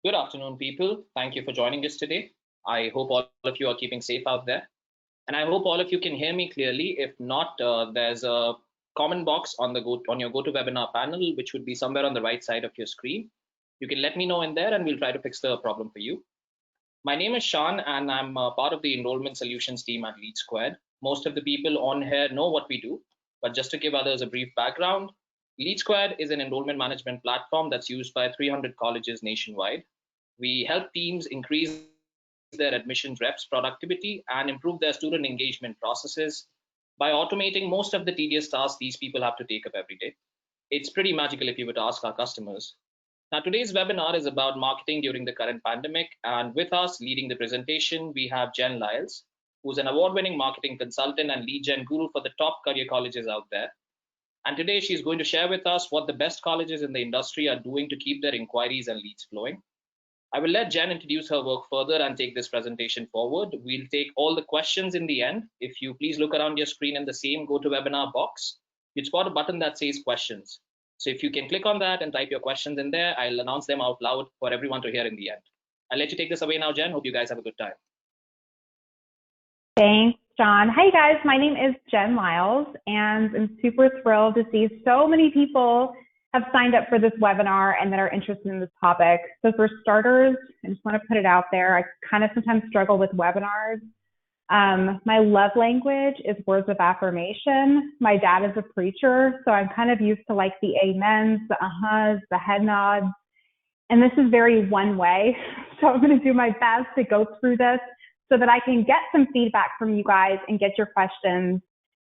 Good afternoon, people. Thank you for joining us today. I hope all of you are keeping safe out there. And I hope all of you can hear me clearly. If not, there's a comment box on your GoToWebinar panel, which would be somewhere on the right side of your screen. You can let me know in there and we'll try to fix the problem for you. My name is Sean and I'm part of the enrollment solutions team at LeadSquared. Most of the people on here know what we do, but just to give others a brief background, LeadSquared is an enrollment management platform that's used by 300 colleges nationwide. We help teams increase their admissions reps productivity and improve their student engagement processes by automating most of the tedious tasks these people have to take up every day. It's pretty magical if you were to ask our customers. Now, today's webinar is about marketing during the current pandemic, and with us leading the presentation, we have Jenn Lyles, who's an award-winning marketing consultant and lead gen guru for the top career colleges out there. And today she's going to share with us what the best colleges in the industry are doing to keep their inquiries and leads flowing. I will let Jenn introduce her work further and take this presentation forward. We'll take all the questions in the end. If you please look around your screen in the same GoToWebinar box, you'd spot a button that says questions. So if you can click on that and type your questions in there, I'll announce them out loud for everyone to hear in the end. I'll let you take this away now, Jenn. Hope you guys have a good time. Thanks, John. Hi, guys. My name is Jenn Lyles, and I'm super thrilled to see so many people have signed up for this webinar and that are interested in this topic. So for starters, I just want to put it out there. I kind of sometimes struggle with webinars. My love language is words of affirmation. My dad is a preacher, so I'm kind of used to like the amens, the uh-huhs, the head nods. And this is very one way. So I'm going to do my best to go through this so that I can get some feedback from you guys and get your questions.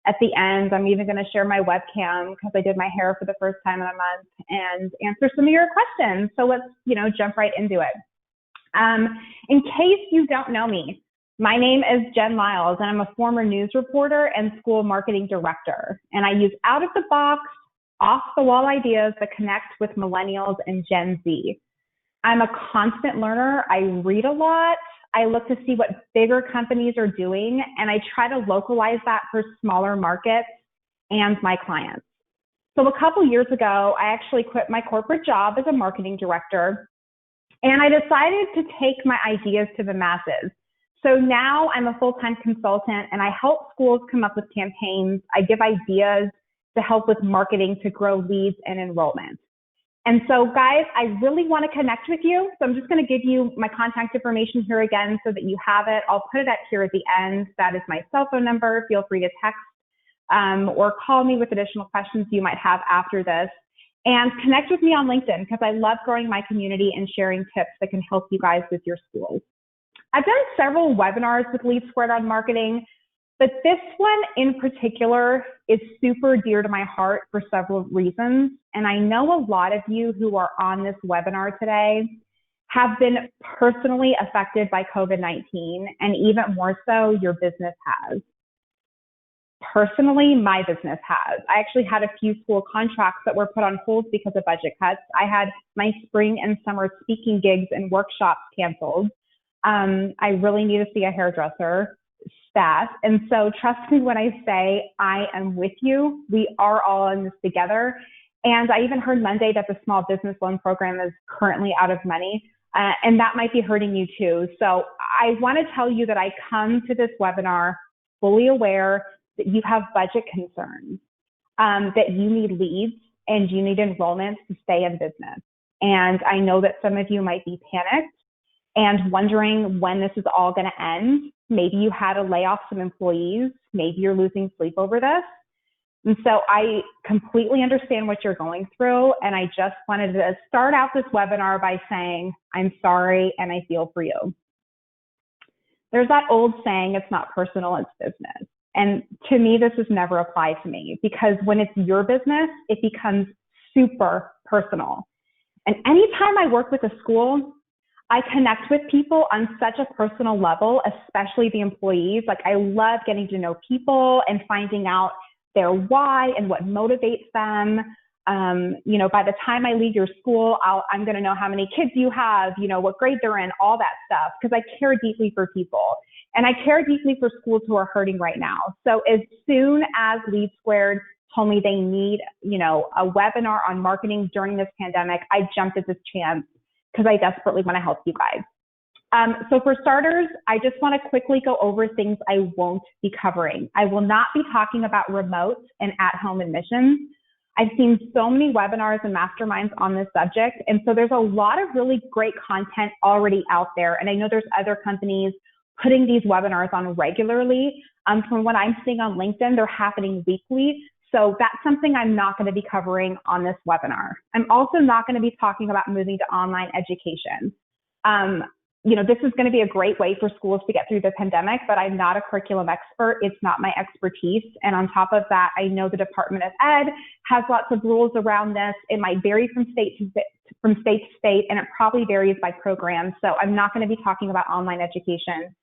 At the end, I'm even going to share my webcam because I did my hair for the first time in a month and answer some of your questions. So let's, jump right into it. In case you don't know me, my name is Jenn Lyles, and I'm a former news reporter and school marketing director. And I use out-of-the-box, off-the-wall ideas that connect with millennials and Gen Z. I'm a constant learner. I read a lot. I look to see what bigger companies are doing, and I try to localize that for smaller markets and my clients. So a couple years ago, I actually quit my corporate job as a marketing director, and I decided to take my ideas to the masses. So now I'm a full-time consultant, and I help schools come up with campaigns. I give ideas to help with marketing to grow leads and enrollment. And so, guys, I really want to connect with you. So I'm just going to give you my contact information here again so that you have it. I'll put it up here at the end. That is my cell phone number. Feel free to text or call me with additional questions you might have after this. And connect with me on LinkedIn because I love growing my community and sharing tips that can help you guys with your schools. I've done several webinars with LeadSquared on marketing, but this one in particular is super dear to my heart for several reasons. And I know a lot of you who are on this webinar today have been personally affected by COVID-19, and even more so, your business has. Personally, my business has. I actually had a few school contracts that were put on hold because of budget cuts. I had my spring and summer speaking gigs and workshops canceled. I really need to see a hairdresser. Staff. And so trust me when I say I am with you. We are all in this together. And I even heard Monday that the small business loan program is currently out of money, and that might be hurting you too. So I want to tell you that I come to this webinar fully aware that you have budget concerns, that you need leads and you need enrollments to stay in business. And I know that some of you might be panicked and wondering when this is all going to end. Maybe you had to lay off some employees. Maybe you're losing sleep over this. And so I completely understand what you're going through. And I just wanted to start out this webinar by saying, I'm sorry and I feel for you. There's that old saying, it's not personal, it's business. And to me, this has never applied to me because when it's your business, it becomes super personal. And anytime I work with a school, I connect with people on such a personal level, especially the employees. Like I love getting to know people and finding out their why and what motivates them. By the time I leave your school, I'm going to know how many kids you have, what grade they're in, all that stuff, because I care deeply for people. And I care deeply for schools who are hurting right now. So as soon as LeadSquared told me they need, a webinar on marketing during this pandemic, I jumped at this chance because I desperately want to help you guys. So for starters, I just want to quickly go over things I won't be covering. I will not be talking about remote and at-home admissions. I've seen so many webinars and masterminds on this subject, and so there's a lot of really great content already out there, and I know there's other companies putting these webinars on regularly. From what I'm seeing on LinkedIn, they're happening weekly. So that's something I'm not going to be covering on this webinar. I'm also not going to be talking about moving to online education. You know, this is going to be a great way for schools to get through the pandemic, but I'm not a curriculum expert. It's not my expertise. And on top of that, I know the Department of Ed has lots of rules around this. It might vary from state to state, and it probably varies by program. So I'm not going to be talking about online education.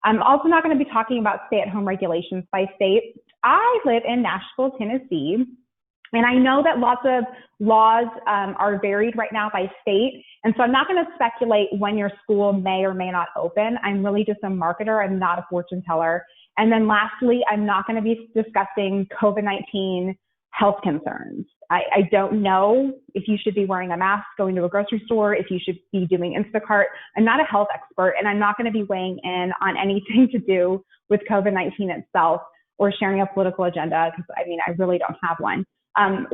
I'm also not going to be talking about stay-at-home regulations by state. I live in Nashville, Tennessee, and I know that lots of laws are varied right now by state. And so I'm not going to speculate when your school may or may not open. I'm really just a marketer. I'm not a fortune teller. And then lastly, I'm not going to be discussing COVID-19 health concerns. I don't know if you should be wearing a mask going to a grocery store, if you should be doing Instacart. I'm not a health expert, and I'm not going to be weighing in on anything to do with COVID-19 itself or sharing a political agenda, because I mean, I really don't have one.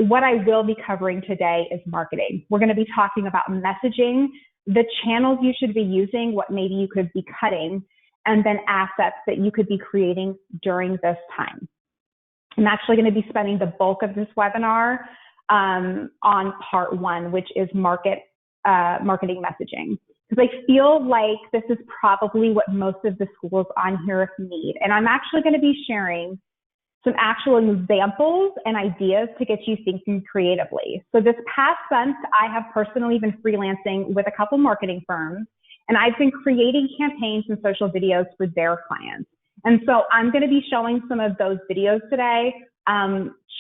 What I will be covering today is marketing. We're going to be talking about messaging, the channels you should be using, what maybe you could be cutting, and then assets that you could be creating during this time. I'm actually going to be spending the bulk of this webinar on part one, which is marketing messaging, because I feel like this is probably what most of the schools on here need. And I'm actually going to be sharing some actual examples and ideas to get you thinking creatively. So this past month, I have personally been freelancing with a couple marketing firms, and I've been creating campaigns and social videos for their clients. And so I'm going to be showing some of those videos today.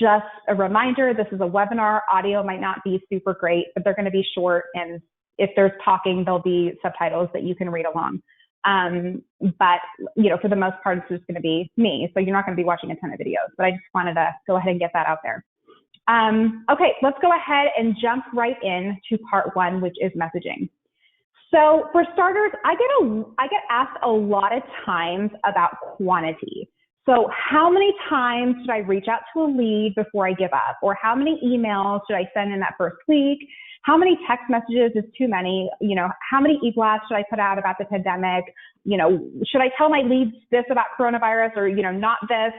Just a reminder, this is a webinar. Audio might not be super great, but they're going to be short. And if there's talking, there'll be subtitles that you can read along. But, you know, for the most part, it's just going to be me. So you're not going to be watching a ton of videos, but I just wanted to go ahead and get that out there. Okay, let's go ahead and jump right in to part one, which is messaging. So for starters, I get asked a lot of times about quantity. So how many times should I reach out to a lead before I give up? Or how many emails should I send in that first week? How many text messages is too many? You know, how many e-blasts should I put out about the pandemic? You know, should I tell my leads this about coronavirus or, you know, not this?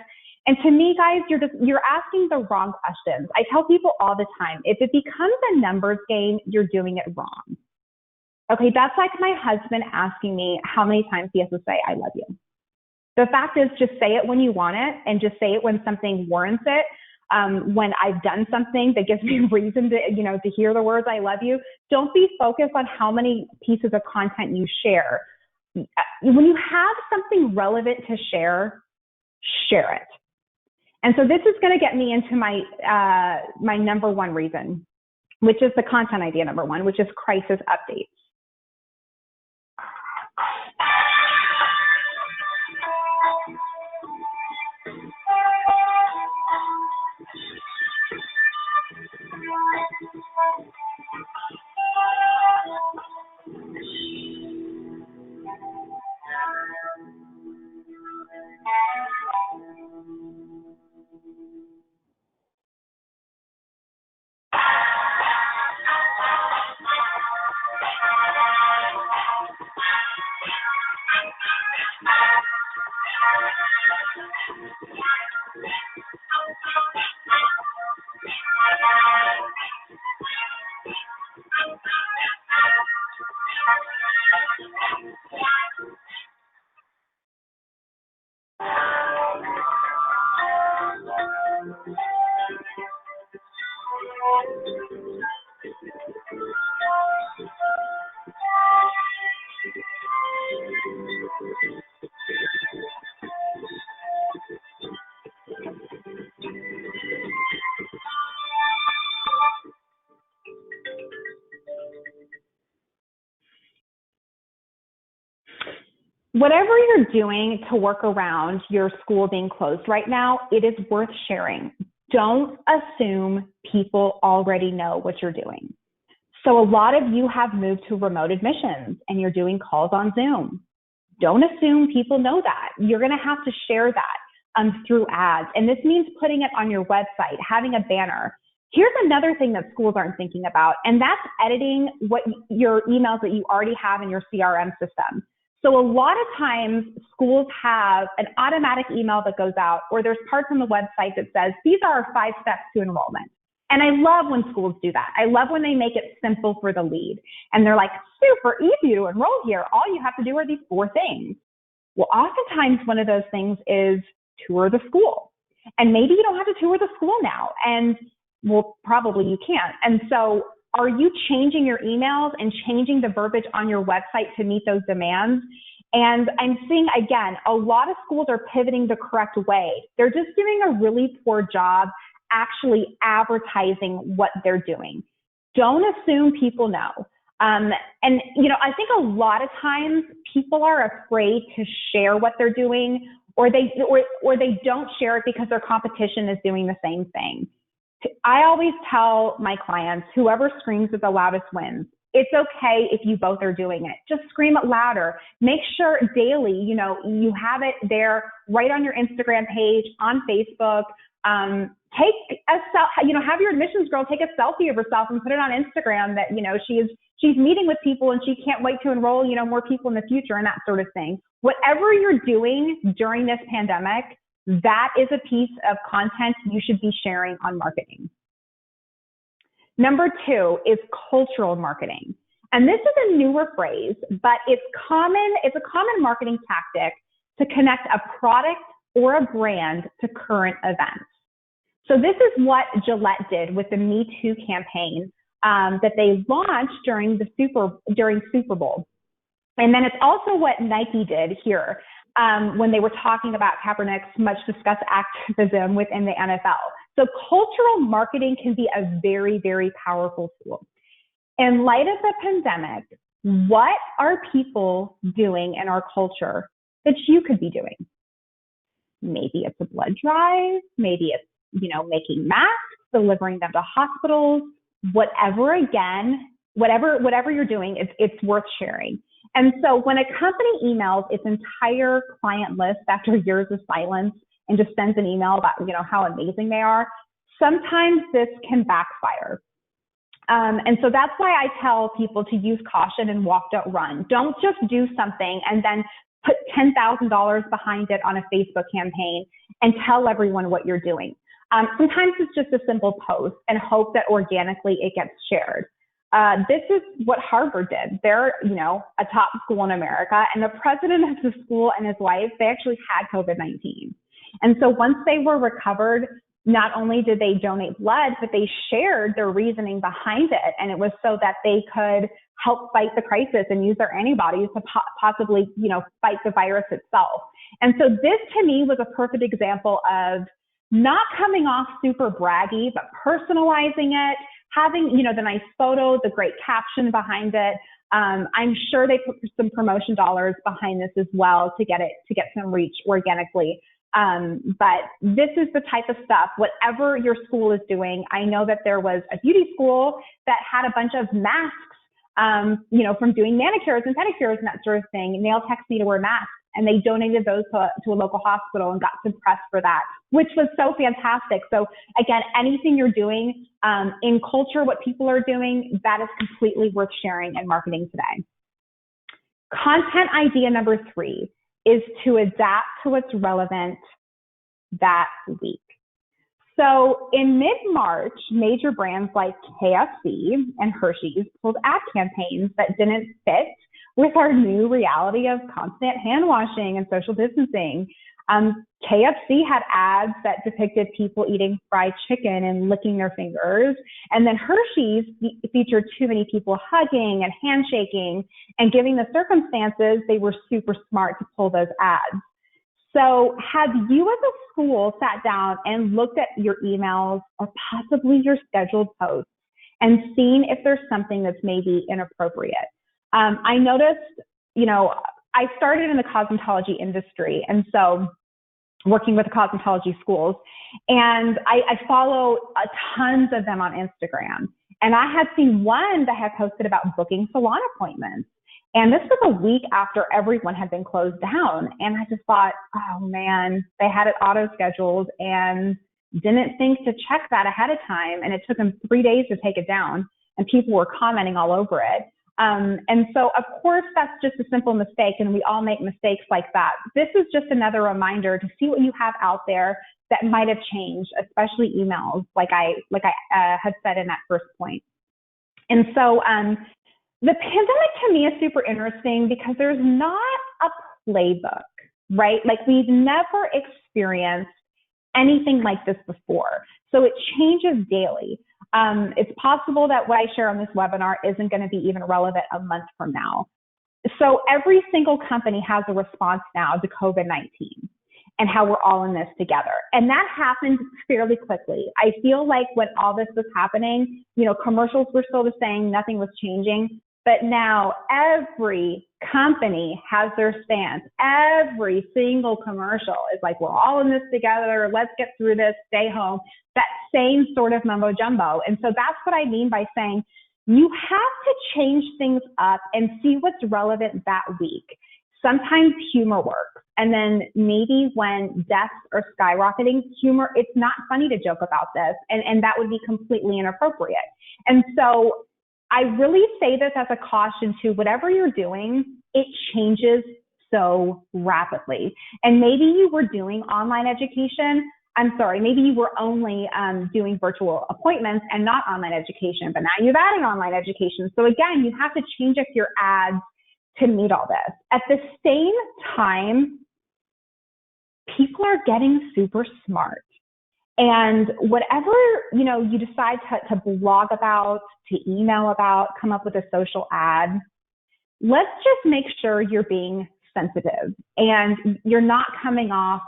And to me, guys, you're asking the wrong questions. I tell people all the time, if it becomes a numbers game, you're doing it wrong. Okay, that's like my husband asking me how many times he has to say, I love you. The fact is, just say it when you want it, and just say it when something warrants it. When I've done something that gives me reason to, you know, to hear the words, I love you. Don't be focused on how many pieces of content you share. When you have something relevant to share, share it. And so this is going to get me into my, my number one reason, which is the content idea number one, which is crisis updates. Whatever you're doing to work around your school being closed right now, it is worth sharing. Don't assume people already know what you're doing. So a lot of you have moved to remote admissions and you're doing calls on Zoom. Don't assume people know that. You're going to have to share that through ads. And this means putting it on your website, having a banner. Here's another thing that schools aren't thinking about, and that's editing what your emails that you already have in your CRM system. So a lot of times schools have an automatic email that goes out, or there's parts on the website that says, these are our 5 steps to enrollment. And I love when schools do that. I love when they make it simple for the lead. And they're like, super easy to enroll here. All you have to do are these 4 things. Well, oftentimes one of those things is tour the school. And maybe you don't have to tour the school now. And well, probably you can't. And so are you changing your emails and changing the verbiage on your website to meet those demands? And I'm seeing, again, a lot of schools are pivoting the correct way. They're just doing a really poor job actually advertising what they're doing. Don't assume people know. And, I think a lot of times people are afraid to share what they're doing, or they don't share it because their competition is doing the same thing. I always tell my clients, whoever screams it the loudest wins. It's okay if you both are doing it. Just scream it louder. Make sure daily, you have it there right on your Instagram page, on Facebook. Have your admissions girl take a selfie of herself and put it on Instagram that, she's meeting with people and she can't wait to enroll, more people in the future and that sort of thing. Whatever you're doing during this pandemic, that is a piece of content you should be sharing on marketing. Number 2 is cultural marketing. And this is a newer phrase, but it's a common marketing tactic to connect a product or a brand to current events. So this is what Gillette did with the METOO campaign that they launched during Super Bowl. And then it's also what Nike did here when they were talking about Kaepernick's much discussed activism within the NFL. So cultural marketing can be a very, very powerful tool. In light of the pandemic, what are people doing in our culture that you could be doing? Maybe it's a blood drive. Maybe it's, making masks, delivering them to hospitals, whatever you're doing, it's worth sharing. And so when a company emails its entire client list after years of silence and just sends an email about, how amazing they are, sometimes this can backfire. And so that's why I tell people to use caution and walk, don't run. Don't just do something and then put $10,000 behind it on a Facebook campaign and tell everyone what you're doing. Sometimes it's just a simple post and hope that organically it gets shared. This is what Harvard did. They're, a top school in America, and the president of the school and his wife, they actually had COVID-19. And so once they were recovered, not only did they donate blood, but they shared their reasoning behind it. And it was so that they could help fight the crisis and use their antibodies to possibly, fight the virus itself. And so this to me was a perfect example of not coming off super braggy, but personalizing it, having, the nice photo, the great caption behind it. I'm sure they put some promotion dollars behind this as well to get some reach organically. But this is the type of stuff, whatever your school is doing. I know that there was a beauty school that had a bunch of masks, from doing manicures and pedicures and that sort of thing. Nail techs need to wear masks, and they donated those to a local hospital and got some press for that, which was so fantastic. So again, anything you're doing in culture, what people are doing, that is completely worth sharing and marketing today. Content idea number 3 is to adapt to what's relevant that week. So in mid-March, major brands like KFC and Hershey's pulled ad campaigns that didn't fit with our new reality of constant hand washing and social distancing. KFC had ads that depicted people eating fried chicken and licking their fingers. And then Hershey's featured too many people hugging and handshaking, and given the circumstances, they were super smart to pull those ads. So have you as a school sat down and looked at your emails or possibly your scheduled posts and seen if there's something that's maybe inappropriate? I noticed, I started in the cosmetology industry, and so working with the cosmetology schools, and I follow tons of them on Instagram. And I had seen one that had posted about booking salon appointments. And this was a week after everyone had been closed down. And I just thought, oh man, they had it auto scheduled and didn't think to check that ahead of time. And it took them 3 days to take it down, and people were commenting all over it. And so, of course, that's just a simple mistake, and we all make mistakes like that. This is just another reminder to see what you have out there that might have changed, especially emails, like I had said in that first point. And so the pandemic to me is super interesting because there's not a playbook, right? Like, we've never experienced anything like this before. So it changes daily. It's possible that what I share on this webinar isn't going to be even relevant a month from now. So every single company has a response now to COVID-19 and how we're all in this together. And that happened fairly quickly. I feel like when all this was happening, commercials were still the same, nothing was changing. But now every company has their stance. Every single commercial is like, we're all in this together. Let's get through this, stay home. That same sort of mumbo jumbo. And so that's what I mean by saying you have to change things up and see what's relevant that week. Sometimes humor works. And then maybe when deaths are skyrocketing, humor, it's not funny to joke about this. And that would be completely inappropriate. And so I really say this as a caution to whatever you're doing, it changes so rapidly. And maybe you were doing online education. Maybe you were only doing virtual appointments and not online education, but now you've added online education. So again, you have to change up your ads to meet all this. At the same time, people are getting super smart. And whatever, you decide to blog about, to email about, come up with a social ad, let's just make sure you're being sensitive and you're not coming off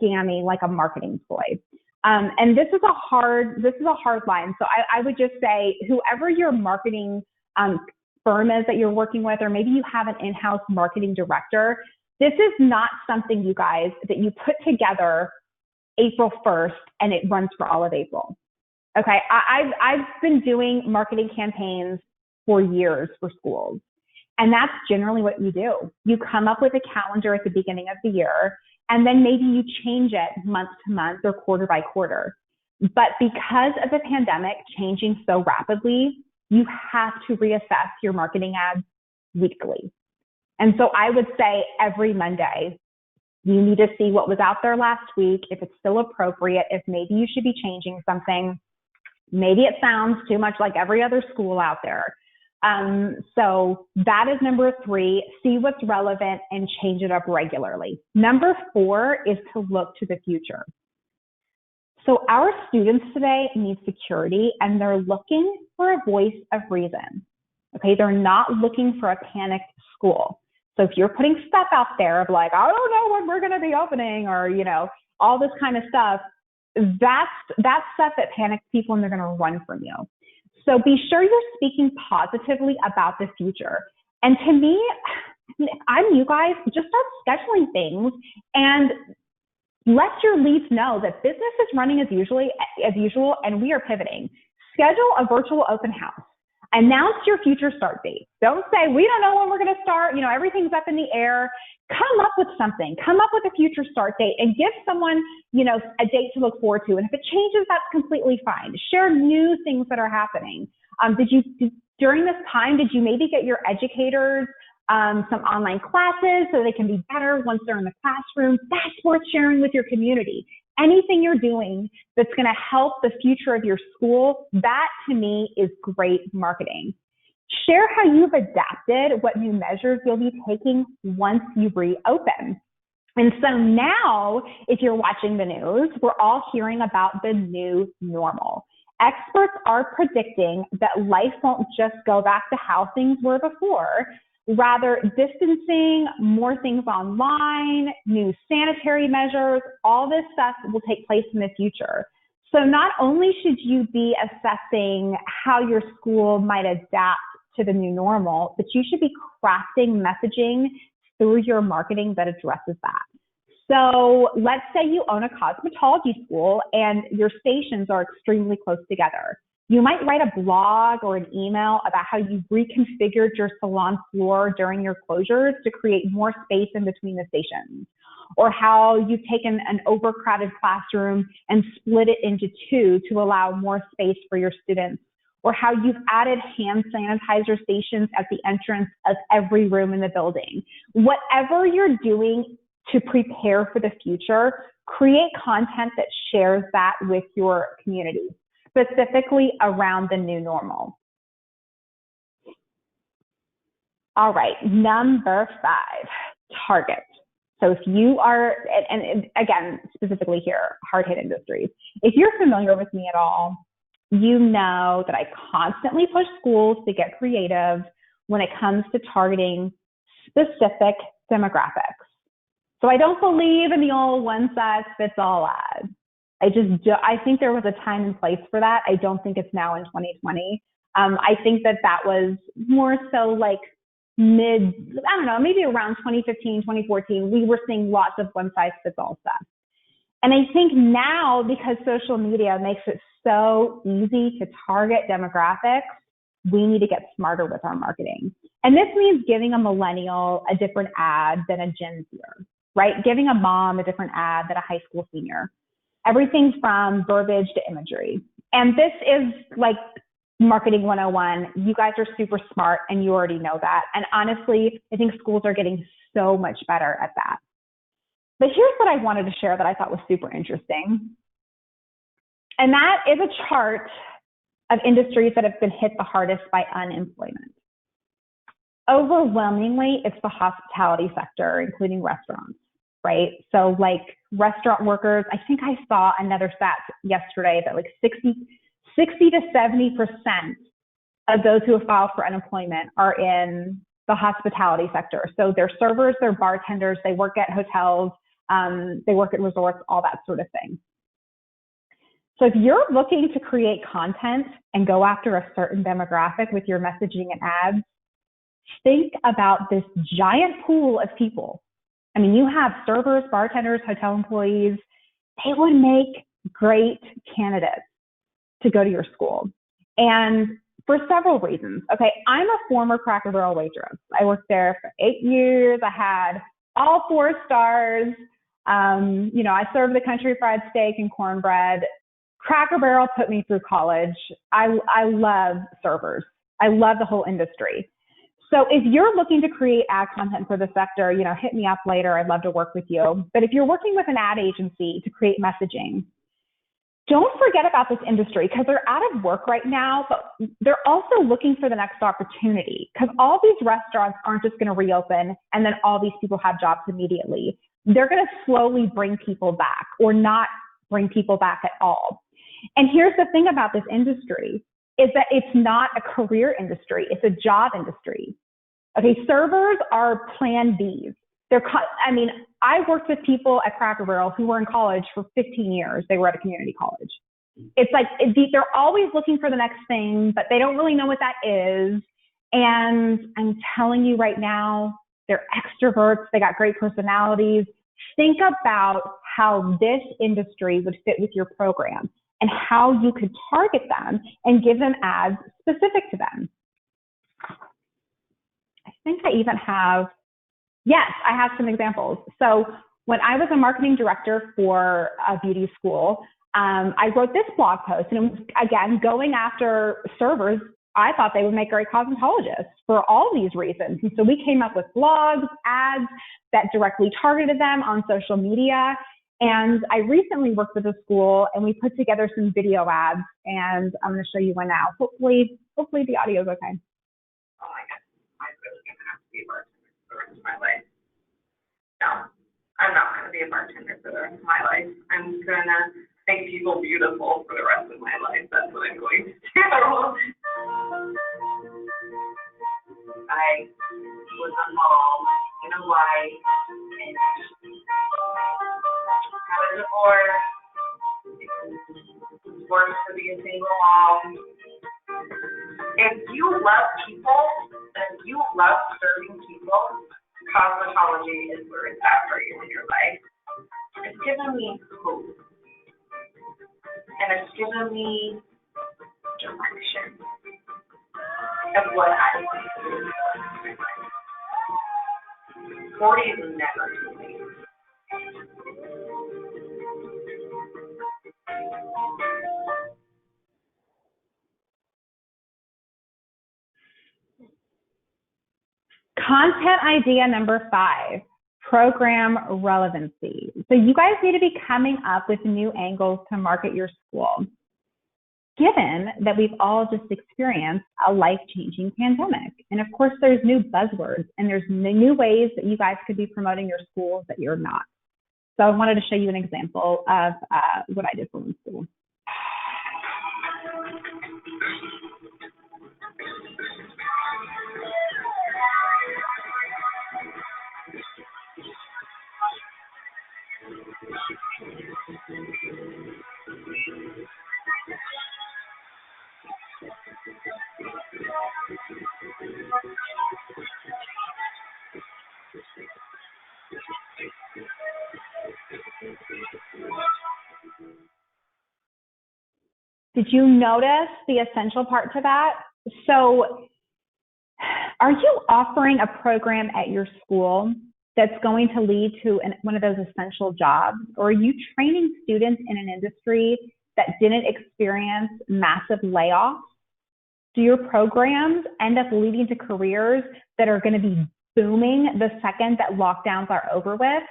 scammy like a marketing ploy. And this is a hard line. So I would just say, whoever your marketing firm is that you're working with, or maybe you have an in-house marketing director, this is not something, you guys, that you put together April 1st and it runs for all of April. Okay, I've been doing marketing campaigns for years for schools. And that's generally what you do. You come up with a calendar at the beginning of the year, and then maybe you change it month to month or quarter by quarter. But because of the pandemic changing so rapidly, you have to reassess your marketing ads weekly. And so I would say every Monday, you need to see what was out there last week, if it's still appropriate, if maybe you should be changing something. Maybe it sounds too much like every other school out there. So that is number 3, see what's relevant and change it up regularly. Number 4 is to look to the future. So our students today need security, and they're looking for a voice of reason. Okay, they're not looking for a panicked school. So if you're putting stuff out there of like, I don't know when we're going to be opening, or, all this kind of stuff, that's stuff that panics people and they're going to run from you. So be sure you're speaking positively about the future. And to me, if I'm you guys, just start scheduling things and let your leads know that business is running as usual, and we are pivoting. Schedule a virtual open house. Announce your future start date. Don't say, we don't know when we're going to start. Everything's up in the air. Come up with something. Come up with a future start date and give someone, a date to look forward to. And if it changes, that's completely fine. Share new things that are happening. During this time, did you maybe get your educators some online classes so they can be better once they're in the classroom? That's worth sharing with your community. Anything you're doing that's going to help the future of your school, that to me is great marketing. Share how you've adapted, what new measures you'll be taking once you reopen. And so now, if you're watching the news, we're all hearing about the new normal. Experts are predicting that life won't just go back to how things were before. Rather, distancing, more things online, new sanitary measures, all this stuff will take place in the future. So not only should you be assessing how your school might adapt to the new normal, but you should be crafting messaging through your marketing that addresses that. So let's say you own a cosmetology school and your stations are extremely close together. You might write a blog or an email about how you reconfigured your salon floor during your closures to create more space in between the stations, or how you've taken an overcrowded classroom and split it into two to allow more space for your students, or how you've added hand sanitizer stations at the entrance of every room in the building. Whatever you're doing to prepare for the future, create content that shares that with your community, specifically around the new normal. All right, number 5, target. So if you are, and again, specifically here, hard-hit industries. If you're familiar with me at all, you know that I constantly push schools to get creative when it comes to targeting specific demographics. So I don't believe in the old one-size-fits-all ad. I think there was a time and place for that. I don't think it's now in 2020. I think that was more so like maybe around 2015, 2014, we were seeing lots of one-size-fits-all stuff. And I think now, because social media makes it so easy to target demographics, we need to get smarter with our marketing. And this means giving a millennial a different ad than a Gen Zer, right? Giving a mom a different ad than a high school senior. Everything from verbiage to imagery. And this is like marketing 101. You guys are super smart and you already know that. And honestly, I think schools are getting so much better at that. But here's what I wanted to share that I thought was super interesting. And that is a chart of industries that have been hit the hardest by unemployment. Overwhelmingly, it's the hospitality sector, including restaurants, right? So like restaurant workers, I think I saw another stat yesterday that like 60 to 70% of those who have filed for unemployment are in the hospitality sector. So they're servers, they're bartenders, they work at hotels, they work at resorts, all that sort of thing. So if you're looking to create content and go after a certain demographic with your messaging and ads, think about this giant pool of people. I mean, you have servers, bartenders, hotel employees. They would make great candidates to go to your school. And for several reasons. Okay, I'm a former Cracker Barrel waitress. I worked there for 8 years. I had all 4 stars. I served the country fried steak and cornbread. Cracker Barrel put me through college. I love servers. I love the whole industry. So if you're looking to create ad content for the sector, hit me up later. I'd love to work with you. But if you're working with an ad agency to create messaging, don't forget about this industry because they're out of work right now, but they're also looking for the next opportunity because all these restaurants aren't just going to reopen and then all these people have jobs immediately. They're going to slowly bring people back or not bring people back at all. And here's the thing about this industry is that it's not a career industry. It's a job industry. Okay, servers are plan Bs. I worked with people at Cracker Barrel who were in college for 15 years. They were at a community college. It's like they're always looking for the next thing, but they don't really know what that is. And I'm telling you right now, they're extroverts. They got great personalities. Think about how this industry would fit with your program and how you could target them and give them ads specific to them. I think I even have, yes, I have some examples. So when I was a marketing director for a beauty school, I wrote this blog post, and it was, again, going after servers. I thought they would make great cosmetologists for all these reasons. And so we came up with blogs, ads that directly targeted them on social media. And I recently worked with a school and we put together some video ads, and I'm going to show you one now. Hopefully the audio is okay. Oh my God, I'm really going to have to be a bartender for the rest of my life. No, I'm not going to be a bartender for the rest of my life. I'm going to make people beautiful for the rest of my life. That's what I'm going to do. I was a mom and a wife and had a divorce, worked to be a single mom. If you love people and if you love serving people, cosmetology is where it's at for you in your life. It's given me hope. And it's given me direction. what I do. 40 is never too late. Content idea number 5, program relevancy. So you guys need to be coming up with new angles to market your school, given that we've all just experienced a life-changing pandemic. And of course, there's new buzzwords and there's new ways that you guys could be promoting your schools that you're not. So I wanted to show you an example of what I did for my school. Did you notice the essential part to that? So are you offering a program at your school that's going to lead to one of those essential jobs? Or are you training students in an industry that didn't experience massive layoffs? Do your programs end up leading to careers that are going to be booming the second that lockdowns are over with?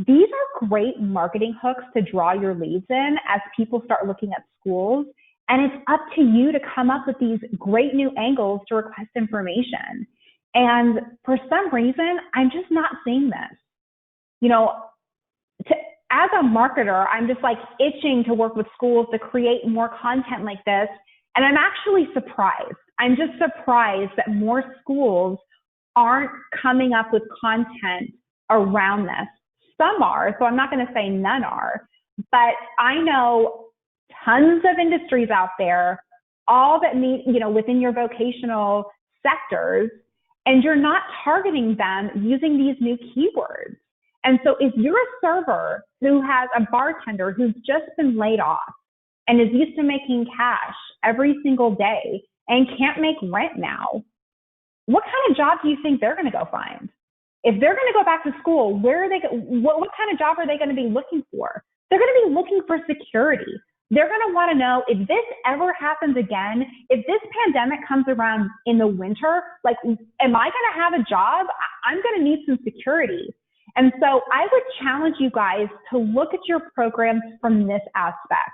These are great marketing hooks to draw your leads in as people start looking at schools. And it's up to you to come up with these great new angles to request information. And for some reason, I'm just not seeing this. You know, as a marketer, I'm just like itching to work with schools to create more content like this. And I'm actually surprised. I'm just surprised that more schools aren't coming up with content around this. Some are, so I'm not going to say none are, but I know tons of industries out there, all that need, you know, within your vocational sectors, and you're not targeting them using these new keywords. And so if you're a server who has a bartender who's just been laid off and is used to making cash every single day and can't make rent now, what kind of job do you think they're going to go find? If they're going to go back to school, where are they? What kind of job are they going to be looking for? They're going to be looking for security. They're going to want to know if this ever happens again, if this pandemic comes around in the winter, like, am I going to have a job? I'm going to need some security. And so I would challenge you guys to look at your programs from this aspect.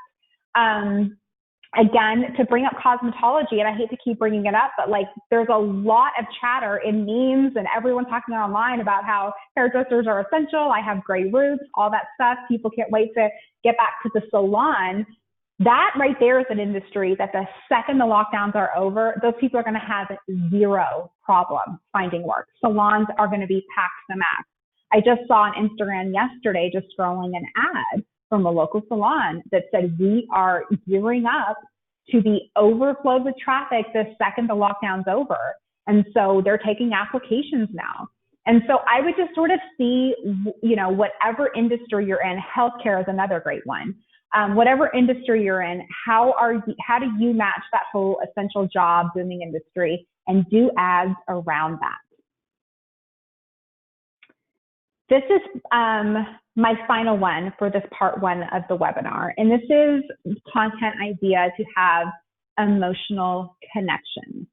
Again, to bring up cosmetology, and I hate to keep bringing it up, but like there's a lot of chatter in memes and everyone talking online about how hairdressers are essential. I have gray roots, all that stuff. People can't wait to get back to the salon. That right there is an industry that the second the lockdowns are over, those people are going to have zero problem finding work. Salons are going to be packed to the max. I just saw on Instagram yesterday, just scrolling an ad from a local salon that said, we are gearing up to be overflowed with traffic the second the lockdown's over. And so they're taking applications now. And so I would just sort of see, you know, whatever industry you're in, healthcare is another great one. Whatever industry you're in, how do you match that whole essential job booming industry and do ads around that? This is my final one for this part 1 of the webinar. And this is content idea to have emotional connection.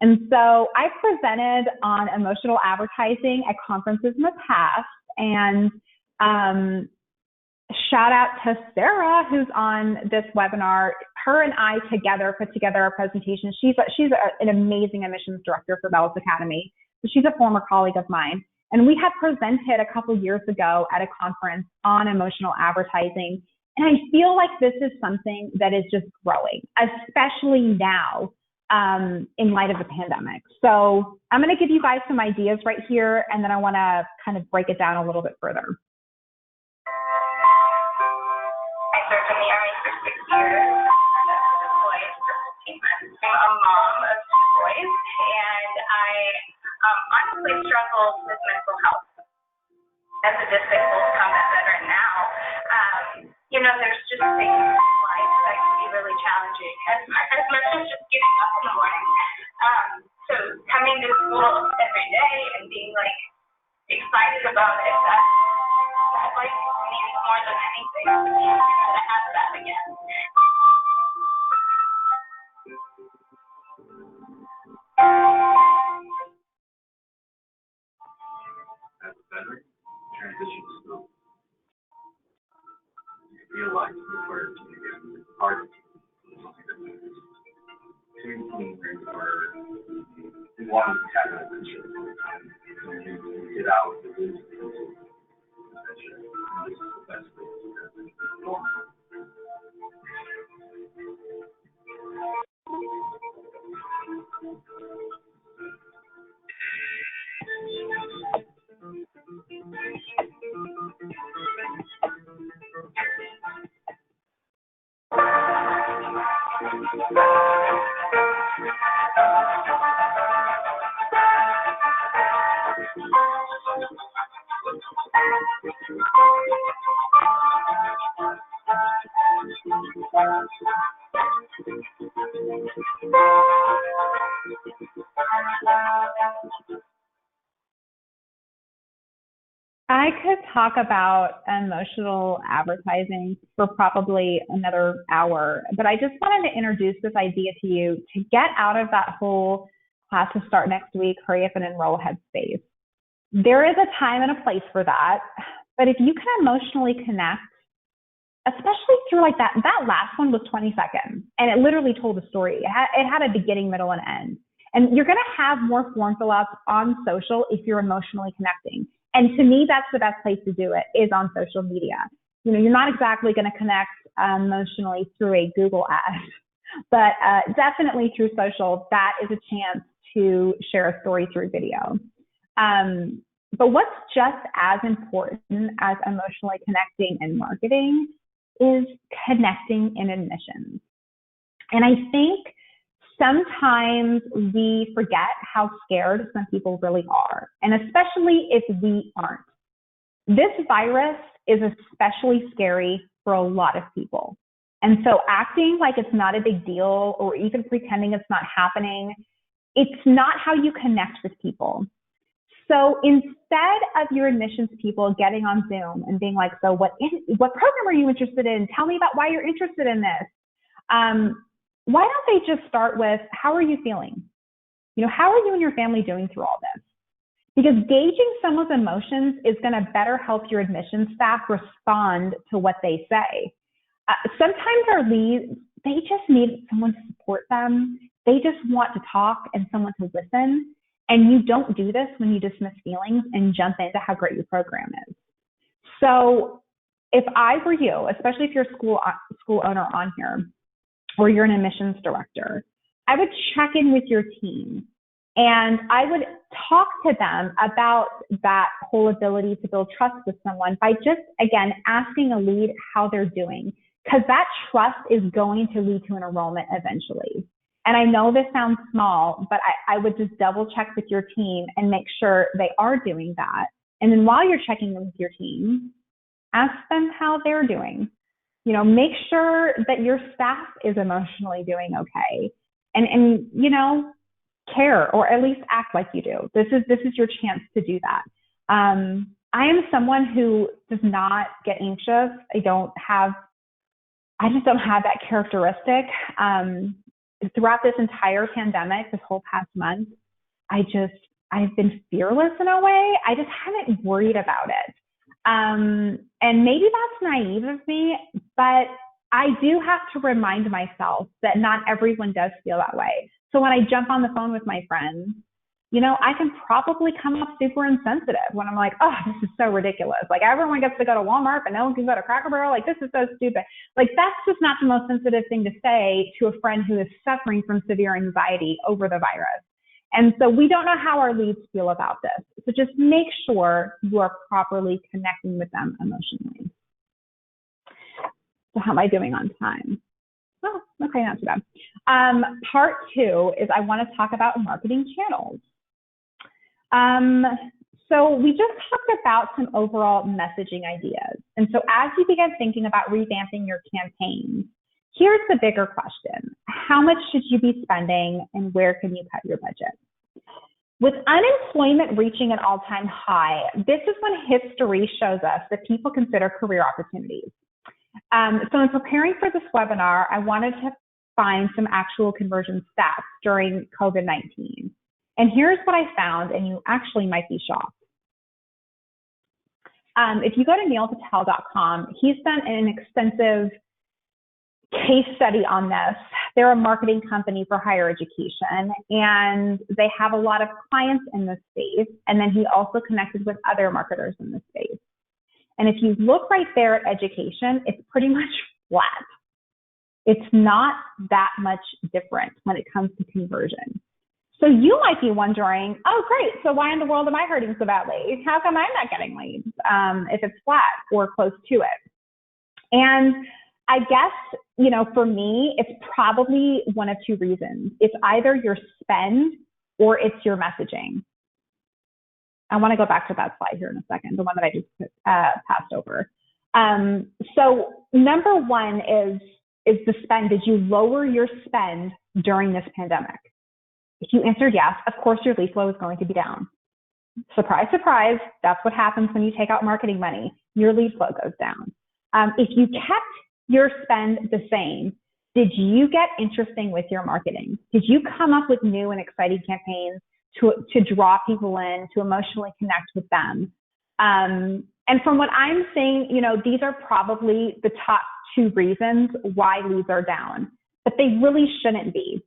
And so I presented on emotional advertising at conferences in the past, and shout out to Sarah, who's on this webinar. Her and I together put together a presentation. She's an amazing admissions director for Bell's Academy. So she's a former colleague of mine. And we had presented a couple years ago at a conference on emotional advertising. And I feel like this is something that is just growing, especially now in light of the pandemic. So I'm going to give you guys some ideas right here, and then I want to kind of break it down a little bit further. I served in the Army for 6 years. Deployed for 15 months. I'm a mom of 2 boys, and I honestly struggled with mental health as a disabled combat veteran now. You know, there's just things in life that can be really challenging, as much as just getting up in the morning. So coming to school every day and being like excited about it, that's like needs more than anything to have that again. That's better. Transition to school. You feel like you're part of the team again. Part of the team. Something that matters. Two team things where you want to have an adventure all the time. So you get out, you lose the adventure. And this is the best way to do that. I could talk about emotional advertising for probably another hour, but I just wanted to introduce this idea to you to get out of that whole class to start next week, hurry up and enroll headspace. There is a time and a place for that, but if you can emotionally connect, especially through like that last one was 20 seconds and it literally told a story. It had a beginning, middle, and end. And you're going to have more form fill outs on social if you're emotionally connecting. And to me, that's the best place to do it is on social media. You know, you're not exactly going to connect emotionally through a Google ad, but definitely through social, that is a chance to share a story through video. But what's just as important as emotionally connecting in marketing is connecting in admissions. And I think sometimes we forget how scared some people really are, and especially if we aren't. This virus is especially scary for a lot of people. And so acting like it's not a big deal or even pretending it's not happening, it's not how you connect with people. So instead of your admissions people getting on Zoom and being like, so what program are you interested in? Tell me about why you're interested in this. Why don't they just start with, how are you feeling? You know, how are you and your family doing through all this? Because gauging someone's emotions is going to better help your admissions staff respond to what they say. Sometimes our leads, they just need someone to support them. They just want to talk and someone to listen. And you don't do this when you dismiss feelings and jump into how great your program is. So if I were you, especially if you're a school owner on here, or you're an admissions director, I would check in with your team and I would talk to them about that whole ability to build trust with someone by just, again, asking a lead how they're doing, because that trust is going to lead to an enrollment eventually. And I know this sounds small, but I would just double check with your team and make sure they are doing that. And then while you're checking in with your team, ask them how they're doing. You know, make sure that your staff is emotionally doing okay, and you know, care, or at least act like you do. This is your chance to do that. I am someone who does not get anxious. I just don't have that characteristic. Throughout this entire pandemic, this whole past month, I've been fearless in a way. I just haven't worried about it. And maybe that's naive of me, but I do have to remind myself that not everyone does feel that way. So when I jump on the phone with my friends, you know, I can probably come off super insensitive when I'm like, oh, this is so ridiculous. Like, everyone gets to go to Walmart, but no one can go to Cracker Barrel. Like, this is so stupid. Like, that's just not the most sensitive thing to say to a friend who is suffering from severe anxiety over the virus. And so we don't know how our leads feel about this. So just make sure you are properly connecting with them emotionally. So how am I doing on time? Oh, okay, not too bad. Part 2 is I want to talk about marketing channels. So we just talked about some overall messaging ideas. And so as you begin thinking about revamping your campaigns, here's the bigger question. How much should you be spending and where can you cut your budget? With unemployment reaching an all-time high, this is when history shows us that people consider career opportunities. So in preparing for this webinar, I wanted to find some actual conversion stats during COVID-19. And here's what I found, and you actually might be shocked. If you go to neilpatel.com, he's done an extensive case study on this. They're a marketing company for higher education, and they have a lot of clients in this space. And then he also connected with other marketers in this space. And if you look right there at education, it's pretty much flat. It's not that much different when it comes to conversion. So you might be wondering, oh, great. So why in the world am I hurting so badly? How come I'm not getting leads if it's flat or close to it? And I guess, you know, for me, it's probably one of two reasons. It's either your spend or it's your messaging. I want to go back to that slide here in a second, the one that I just passed over. So number one is the spend. Did you lower your spend during this pandemic? If you answered yes, of course your lead flow is going to be down. Surprise, surprise, that's what happens when you take out marketing money. Your lead flow goes down. If you kept your spend the same, did you get interesting with your marketing? Did you come up with new and exciting campaigns to draw people in, to emotionally connect with them? And from what I'm seeing, you know, these are probably the top two reasons why leads are down, but they really shouldn't be.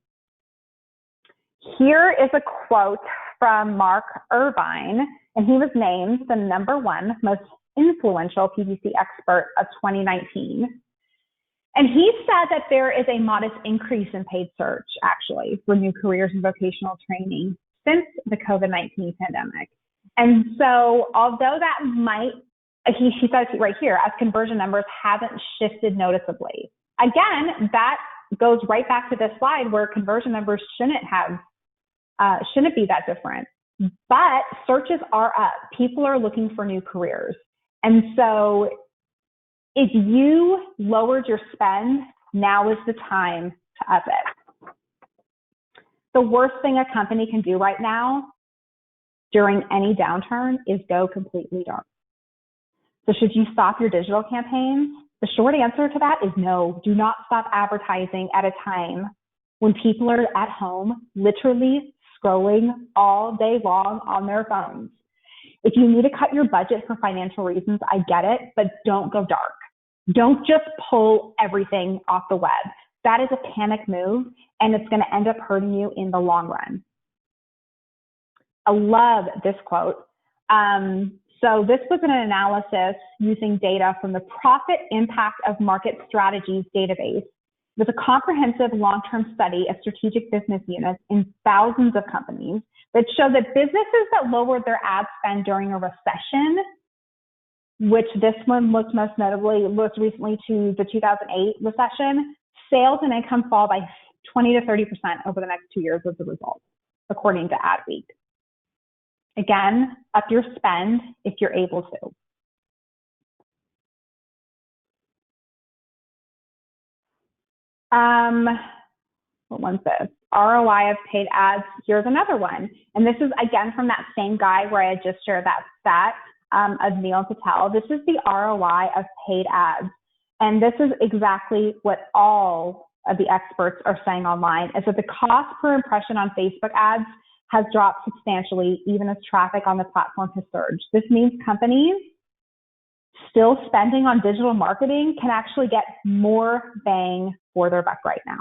Here is a quote from Mark Irvine, and he was named the #1 most influential PPC expert of 2019. And he said that there is a modest increase in paid search, actually, for new careers and vocational training since the COVID-19 pandemic. And so although that might, he says right here, as conversion numbers haven't shifted noticeably. Again, that goes right back to this slide where conversion numbers shouldn't be that different. But searches are up. People are looking for new careers. And so if you lowered your spend, now is the time to up it. The worst thing a company can do right now during any downturn is go completely dark. So should you stop your digital campaigns? The short answer to that is no. Do not stop advertising at a time when people are at home, literally scrolling all day long on their phones. If you need to cut your budget for financial reasons, I get it, but don't go dark. Don't just pull everything off the web. That is a panic move, and it's going to end up hurting you in the long run. I love this quote. So this was an analysis using data from the Profit Impact of Market Strategies database. It was a comprehensive long-term study of strategic business units in thousands of companies that showed that businesses that lowered their ad spend during a recession, which this one looked most recently to the 2008 recession, sales and income fall by 20 to 30% over the next 2 years as a result, according to Adweek. Again, up your spend if you're able to. What one's this? ROI of paid ads. Here's another one. And this is, again, from that same guy where I had just shared that stat of Neil Patel. This is the ROI of paid ads. And this is exactly what all of the experts are saying online, is that the cost per impression on Facebook ads has dropped substantially, even as traffic on the platform has surged. This means companies still spending on digital marketing can actually get more bang for their buck right now.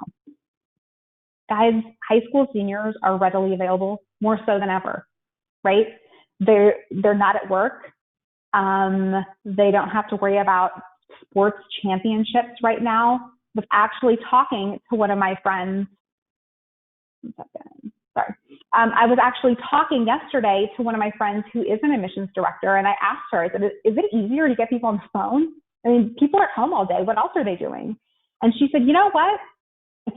Guys, high school seniors are readily available more so than ever, right? They're not at work. They don't have to worry about sports championships right now. I was actually talking to one of my friends. I was actually talking yesterday to one of my friends who is an admissions director, and I asked her, is it easier to get people on the phone? I mean, people are at home all day. What else are they doing? And she said, you know what?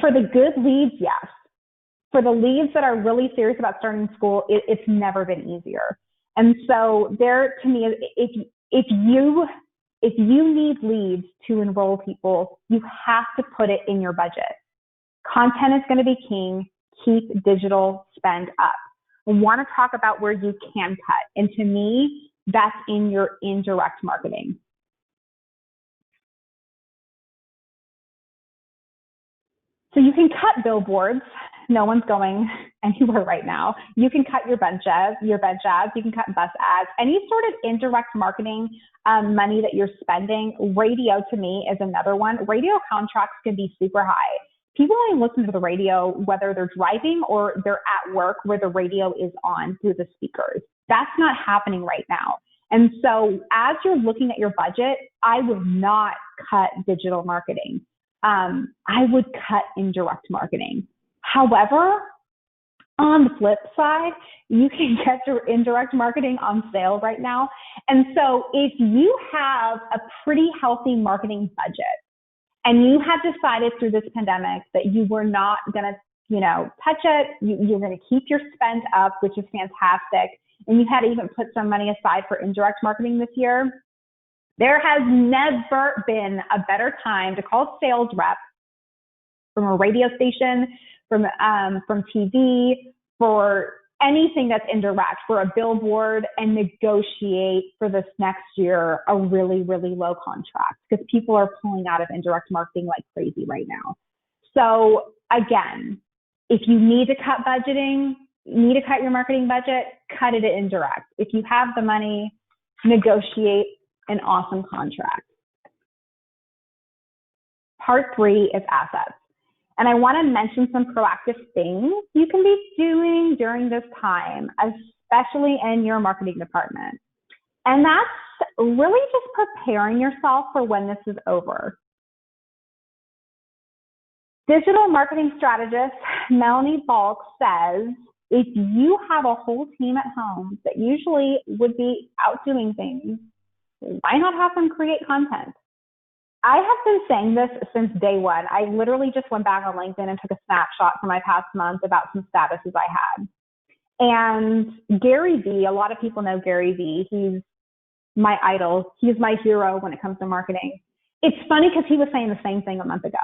For the good leads, yes. For the leads that are really serious about starting school, it's never been easier. And so there, to me, if you need leads to enroll people, you have to put it in your budget. Content is going to be king. Keep digital spend up. want to talk about where you can cut. And to me, that's in your indirect marketing. So you can cut billboards. No one's going anywhere right now. You can cut your bench ads, you can cut bus ads, any sort of indirect marketing money that you're spending. Radio to me is another one. Radio contracts can be super high. People only listen to the radio whether they're driving or they're at work where the radio is on through the speakers. That's not happening right now. And so as you're looking at your budget, I would not cut digital marketing. I would cut indirect marketing. However, on the flip side, you can get your indirect marketing on sale right now. And so if you have a pretty healthy marketing budget and you have decided through this pandemic that you were not going to, touch it, you're going to keep your spend up, which is fantastic, and you had to even put some money aside for indirect marketing this year, there has never been a better time to call a sales rep from a radio station, from TV, for anything that's indirect, for a billboard, and negotiate for this next year a really, really low contract, because people are pulling out of indirect marketing like crazy right now. So again, if you need to cut budgeting, you need to cut your marketing budget, cut it at indirect. If you have the money, negotiate an awesome contract. Part 3 is assets. And I want to mention some proactive things you can be doing during this time, especially in your marketing department. And that's really just preparing yourself for when this is over. Digital marketing strategist Melanie Balk says, if you have a whole team at home that usually would be out doing things, why not have them create content? I have been saying this since day one. I literally just went back on LinkedIn and took a snapshot from my past month about some statuses I had. And Gary Vee, a lot of people know Gary Vee. He's my idol. He's my hero when it comes to marketing. It's funny because he was saying the same thing a month ago.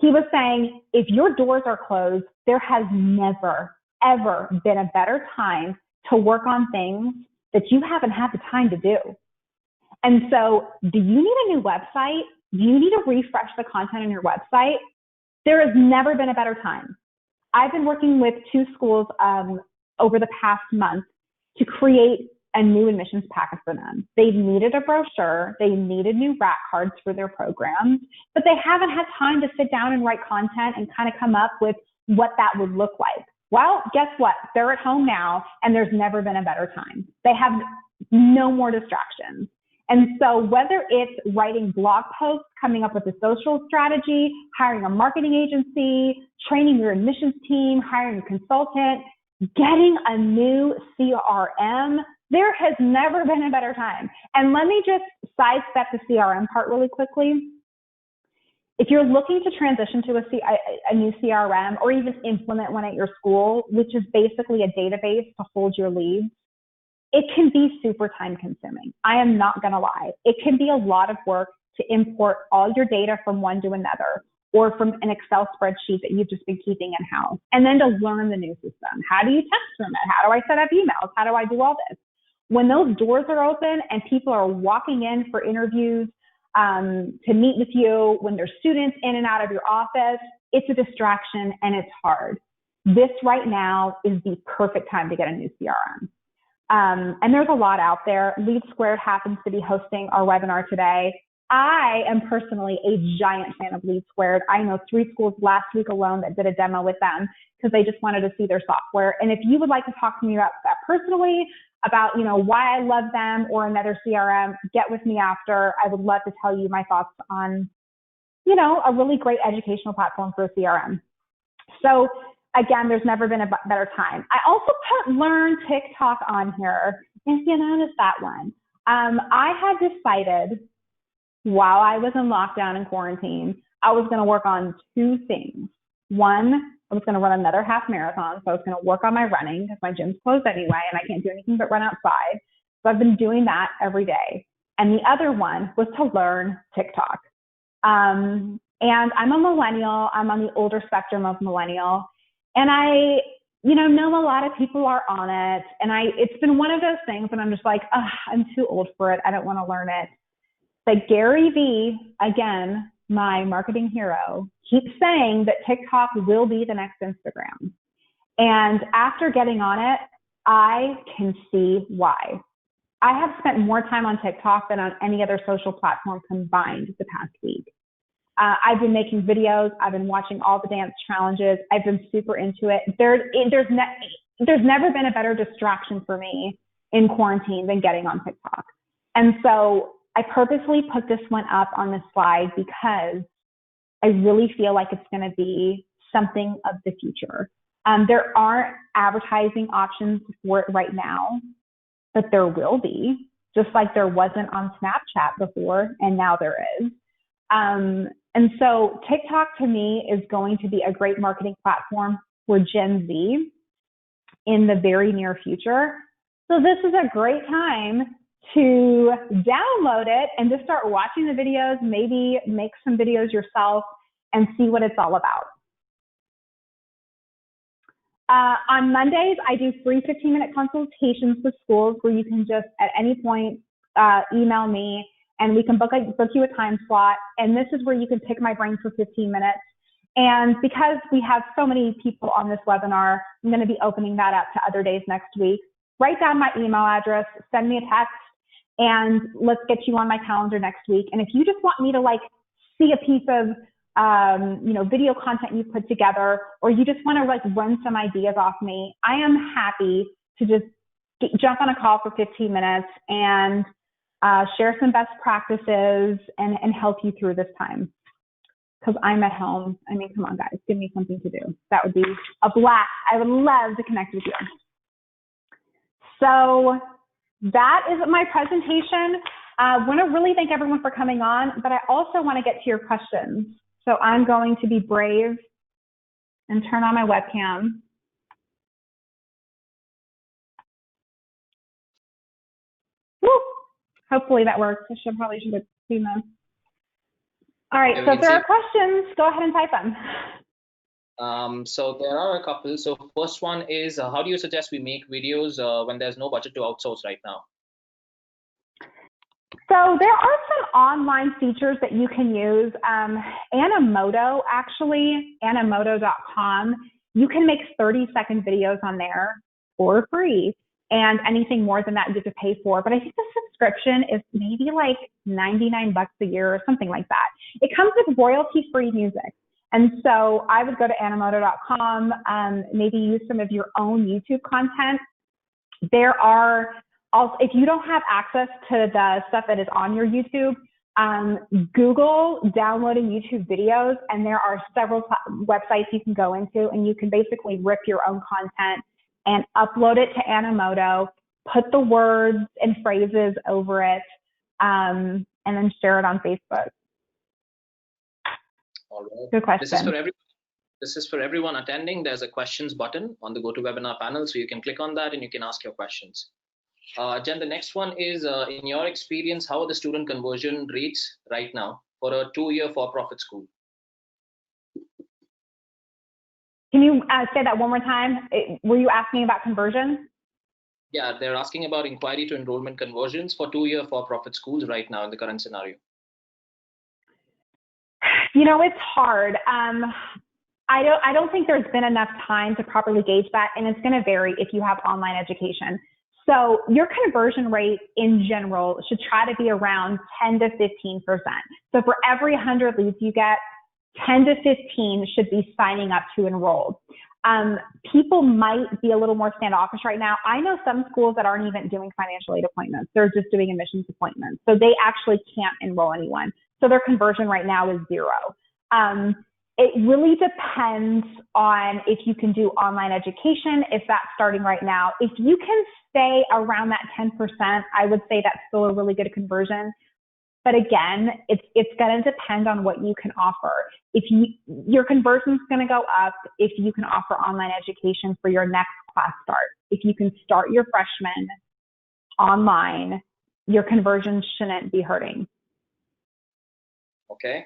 He was saying, if your doors are closed, there has never, ever been a better time to work on things that you haven't had the time to do. And so, do you need a new website? Do you need to refresh the content on your website? There has never been a better time. I've been working with 2 schools over the past month to create a new admissions packet for them. They needed a brochure, they needed new rack cards for their programs, but they haven't had time to sit down and write content and kind of come up with what that would look like. Well, guess what? They're at home now, and there's never been a better time. They have no more distractions. And so whether it's writing blog posts, coming up with a social strategy, hiring a marketing agency, training your admissions team, hiring a consultant, getting a new CRM, there has never been a better time. And let me just sidestep the CRM part really quickly. If you're looking to transition to a new CRM or even implement one at your school, which is basically a database to hold your leads, it can be super time consuming. I am not going to lie. It can be a lot of work to import all your data from one to another or from an Excel spreadsheet that you've just been keeping in-house, and then to learn the new system. How do you text from it? How do I set up emails? How do I do all this? When those doors are open and people are walking in for interviews to meet with you, when there's students in and out of your office, it's a distraction and it's hard. This right now is the perfect time to get a new CRM. And there's a lot out there. LeadSquared happens to be hosting our webinar today. I am personally a giant fan of LeadSquared. I know 3 schools last week alone that did a demo with them because they just wanted to see their software. And if you would like to talk to me about that personally, about why I love them or another CRM, get with me after. I would love to tell you my thoughts on, a really great educational platform for a CRM. So again, there's never been a better time. I also put Learn TikTok on here, if you notice that one. I had decided while I was in lockdown and quarantine, I was going to work on 2 things. One, I was going to run another half marathon, so I was going to work on my running because my gym's closed anyway, and I can't do anything but run outside. So I've been doing that every day. And the other one was to learn TikTok. And I'm a millennial. I'm on the older spectrum of millennial. And I know a lot of people are on it. And it's been one of those things and I'm just like, I'm too old for it. I don't want to learn it. But Gary Vee, again, my marketing hero, keeps saying that TikTok will be the next Instagram. And after getting on it, I can see why. I have spent more time on TikTok than on any other social platform combined the past week. I've been making videos. I've been watching all the dance challenges. I've been super into it. There's never been a better distraction for me in quarantine than getting on TikTok. And so I purposely put this one up on this slide because I really feel like it's going to be something of the future. There aren't advertising options for it right now, but there will be, just like there wasn't on Snapchat before, and now there is. And so TikTok to me is going to be a great marketing platform for Gen Z in the very near future. So this is a great time to download it and just start watching the videos, maybe make some videos yourself and see what it's all about. On Mondays, I do free 15-minute consultations with schools where you can just at any point email me and we can book you a time slot. And this is where you can pick my brain for 15 minutes. And because we have so many people on this webinar, I'm going to be opening that up to other days next week. Write down my email address, send me a text, and let's get you on my calendar next week. And if you just want me to see a piece of video content you put together, or you just want to run some ideas off me, I am happy to just jump on a call for 15 minutes and share some best practices and help you through this time. Because I'm at home. I mean, come on, guys, give me something to do. That would be a blast. I would love to connect with you. So that is my presentation. I want to really thank everyone for coming on, but I also want to get to your questions. So I'm going to be brave and turn on my webcam. Woo! Hopefully that works. I probably should have seen this. All right, so if there are questions, go ahead and type them. So there are a couple. So first one is, how do you suggest we make videos when there's no budget to outsource right now? So there are some online features that you can use. Animoto, actually, animoto.com. You can make 30-second videos on there for free. And anything more than that you have to pay for. But I think the subscription is maybe like $99 a year or something like that. It comes with royalty-free music. And so I would go to animoto.com, maybe use some of your own YouTube content. There are also, if you don't have access to the stuff that is on your YouTube, Google downloading YouTube videos, and there are several websites you can go into, and you can basically rip your own content and upload it to Animoto, put the words and phrases over it, and then share it on Facebook. All right. Good question. This is for everyone attending. There's a questions button on the GoToWebinar panel, so you can click on that and you can ask your questions. Jen, the next one is, in your experience, how are the student conversion rates right now for a 2-year for-profit school? Can you say that one more time? Were you asking about conversions? Yeah, they're asking about inquiry to enrollment conversions for 2-year for-profit schools right now in the current scenario. It's hard. I don't think there's been enough time to properly gauge that, and it's going to vary if you have online education. So your conversion rate in general should try to be around 10 to 15%. So for every 100 leads you get, 10 to 15 should be signing up to enroll. People might be a little more standoffish right now. I know some schools that aren't even doing financial aid appointments. They're just doing admissions appointments. So they actually can't enroll anyone. So their conversion right now is 0. It really depends on if you can do online education, if that's starting right now. If you can stay around that 10%, I would say that's still a really good conversion. But again, it's going to depend on what you can offer. If your conversion is going to go up if you can offer online education for your next class start. If you can start your freshmen online, your conversion shouldn't be hurting. Okay.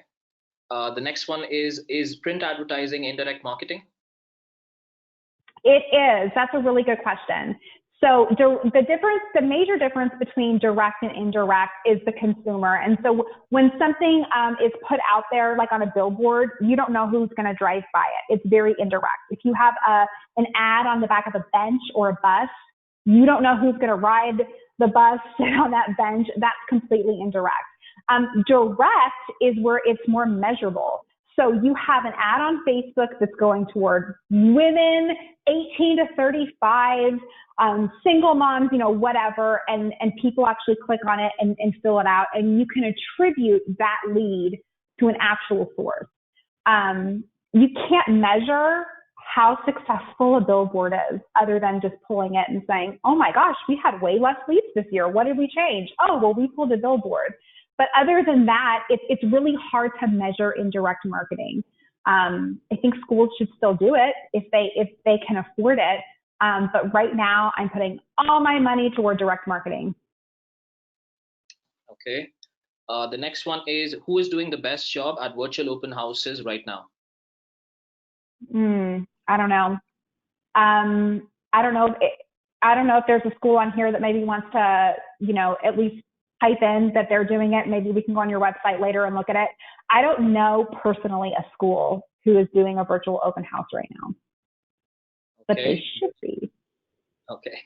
The next one is print advertising indirect marketing? It is. That's a really good question. So the major difference between direct and indirect is the consumer. And so when something is put out there, like on a billboard, you don't know who's going to drive by it. It's very indirect. If you have an ad on the back of a bench or a bus, you don't know who's going to ride the bus, sit on that bench. That's completely indirect. Direct is where it's more measurable. So you have an ad on Facebook that's going toward women 18 to 35, single moms, whatever, and people actually click on it and fill it out, and you can attribute that lead to an actual source. You can't measure how successful a billboard is other than just pulling it and saying, oh my gosh, we had way less leads this year. What did we change? Oh, well, we pulled a billboard. But other than that, it's really hard to measure indirect marketing. I think schools should still do it if they can afford it. But right now, I'm putting all my money toward direct marketing. Okay. The next one is, who is doing the best job at virtual open houses right now? I don't know. I don't know if there's a school on here that maybe wants to, at least type in that they're doing it. Maybe we can go on your website later and look at it. I don't know personally a school who is doing a virtual open house right now, but they should be. Okay.